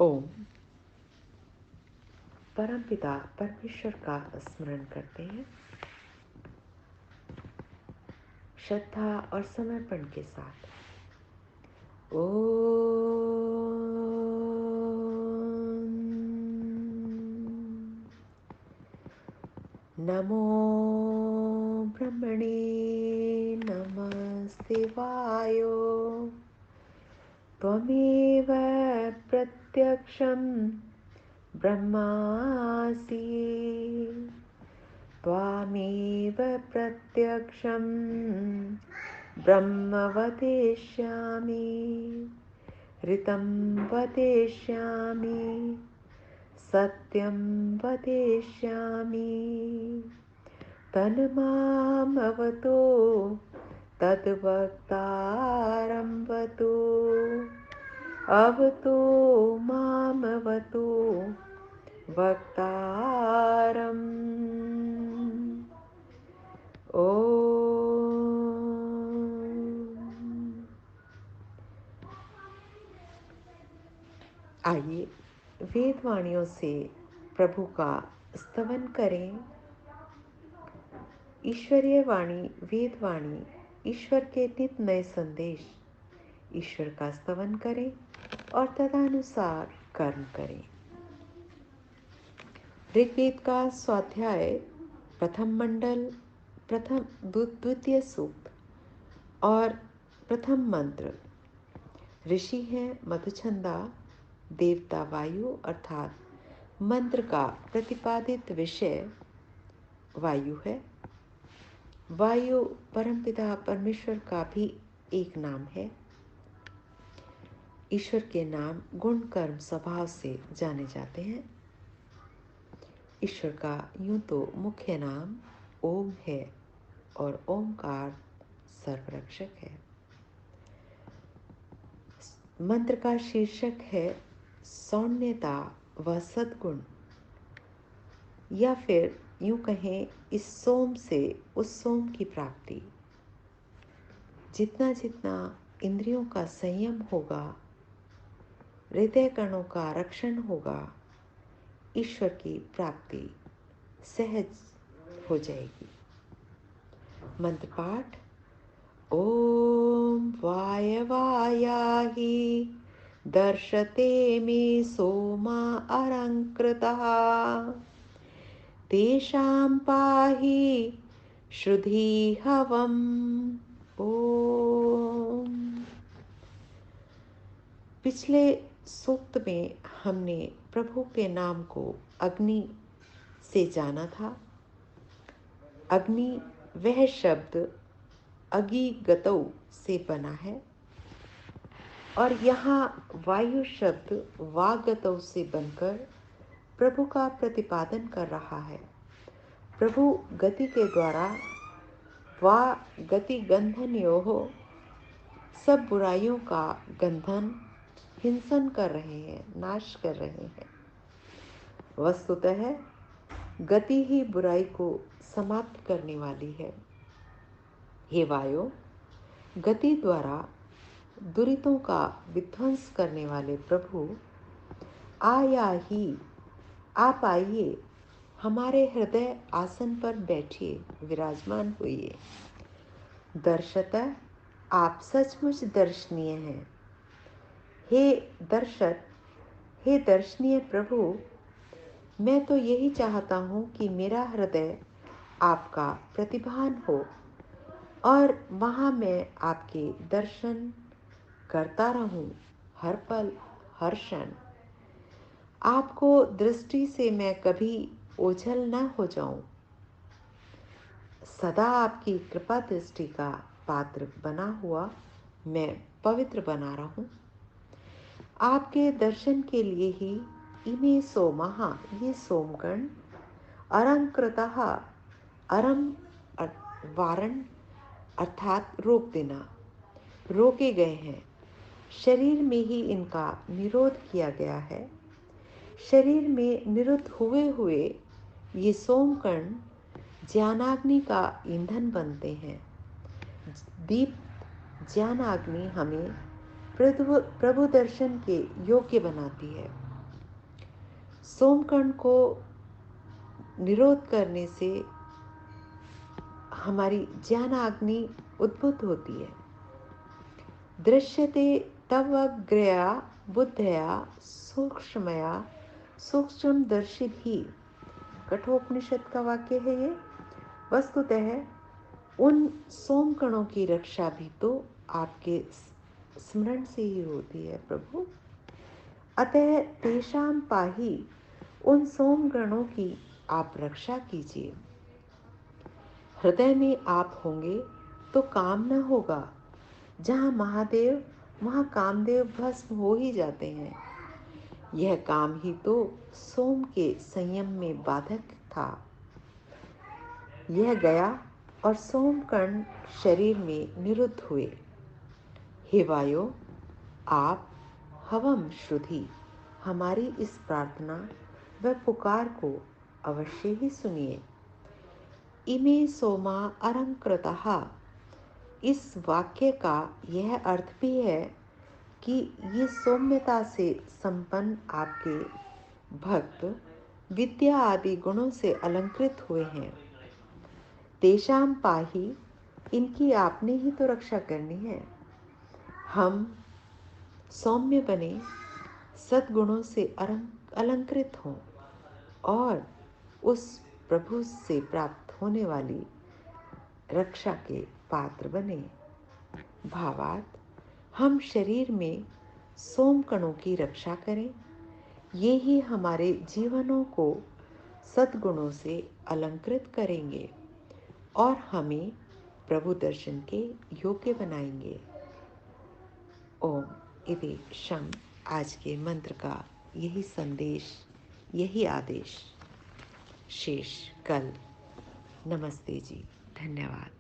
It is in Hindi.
ओम। परमपिता परमेश्वर का स्मरण करते हैं श्रद्धा और समर्पण के साथ। नमो ब्रह्मणे नमस्तेवाय। त्वमेव प्रत्यक्षं ब्रह्मासि। त्वामेव प्रत्यक्षं ब्रह्म वदिष्यामि। ऋतं वदिष्यामि। सत्यं वदिष्यामि। तन्मामवतु तद्वक्तारं वतु। अवतु मामवतु वक्तारम्। आइए वेदवाणियों से प्रभु का स्तवन करें। ईश्वरीय वाणी, वेदवाणी, ईश्वर के नित नए संदेश, ईश्वर का स्तवन करें और तदनुसार कर्म करें। ऋग्वेद का स्वाध्याय प्रथम मंडल, प्रथम द्वितीय सूक्त और प्रथम मंत्र। ऋषि हैं मधुचंदा। देवता वायु अर्थात मंत्र का प्रतिपादित विषय वायु है। वायु परमपिता परमेश्वर का भी एक नाम है। ईश्वर के नाम गुण कर्म स्वभाव से जाने जाते हैं। ईश्वर का यूं तो मुख्य नाम ओम है और ओमकार सर्वरक्षक है। मंत्र का शीर्षक है सौम्यता व सद्गुण, या फिर यूं कहें इस सोम से उस सोम की प्राप्ति। जितना जितना इंद्रियों का संयम होगा, हृदय कणों का रक्षण होगा, ईश्वर की प्राप्ति सहज हो जाएगी। मंत्र पाठ। ओम वायवायाहि दर्शते मे सोमा अलंकृतः। तेषां पाहि श्रुधि हवम्। ओम। पिछले सूक्त में हमने प्रभु के नाम को अग्नि से जाना था। अग्नि वह शब्द अगिगतौ से बना है और यहाँ वायु शब्द वागतौ से बनकर प्रभु का प्रतिपादन कर रहा है। प्रभु गति के द्वारा वा गति गंधनयोः सब बुराइयों का गंधन हिंसन कर रहे हैं, नाश कर रहे हैं। वस्तुतः गति ही बुराई को समाप्त करने वाली है। हे वायु, गति द्वारा दुरितों का विध्वंस करने वाले प्रभु, आप आइए, हमारे हृदय आसन पर बैठिए, विराजमान होइए। दर्शतः, आप सचमुच दर्शनीय हैं। हे दर्शनीय प्रभु, मैं तो यही चाहता हूँ कि मेरा हृदय आपका प्रतिभान हो और वहाँ मैं आपके दर्शन करता रहूं हर पल हर क्षण। आपको दृष्टि से मैं कभी ओझल न हो जाऊं। सदा आपकी कृपा दृष्टि का पात्र बना हुआ मैं पवित्र बना रहूं। आपके दर्शन के लिए ही इमे सोमः, ये सोमगण, अलंकृतः, अरम वारण अर्थात रोक देना, रोके गए हैं। शरीर में ही इनका निरोध किया गया है। शरीर में निरुद्ध हुए हुए ये सोमकण ज्ञानाग्नि का ईंधन बनते हैं। दीप ज्ञानाग्नि हमें प्रभु दर्शन के योग्य बनाती है। सोमकण को निरोध करने से हमारी ज्ञानाग्नि उद्भुत होती है। दृश्यते तव अग्रया बुद्धया सूक्ष्मया सूक्ष्म दर्शित ही। कठोपनिषद का वाक्य है ये। वस्तुतः उन सोमकणों की रक्षा भी तो आपके स्मरण से ही होती है प्रभु। अतः तेषां पाहि, उन सोमगणों की आप रक्षा कीजिए। हृदय में आप होंगे तो काम न होगा। जहाँ महादेव वहाँ कामदेव भस्म हो ही जाते हैं। यह काम ही तो सोम के संयम में बाधक था। यह गया और सोमकण शरीर में निरुद्ध हुए। हे वायो, आप हवम श्रुधि हमारी इस प्रार्थना व पुकार को अवश्य ही सुनिए। इमे सोमा अलंकृतः, इस वाक्य का यह अर्थ भी है कि ये सौम्यता से संपन्न आपके भक्त विद्या आदि गुणों से अलंकृत हुए हैं। तेषां पाहि, इनकी आपने ही तो रक्षा करनी है। हम सौम्य बने, सद्गुणों से अलंकृत हों और उस प्रभु से प्राप्त होने वाली रक्षा के पात्र बने। भावार्थ, हम शरीर में सोमकणों की रक्षा करें। ये ही हमारे जीवनों को सद्गुणों से अलंकृत करेंगे और हमें प्रभु दर्शन के योग्य बनाएंगे। ओम इति शम। आज के मंत्र का यही संदेश, यही आदेश। शेष कल। नमस्ते जी, धन्यवाद।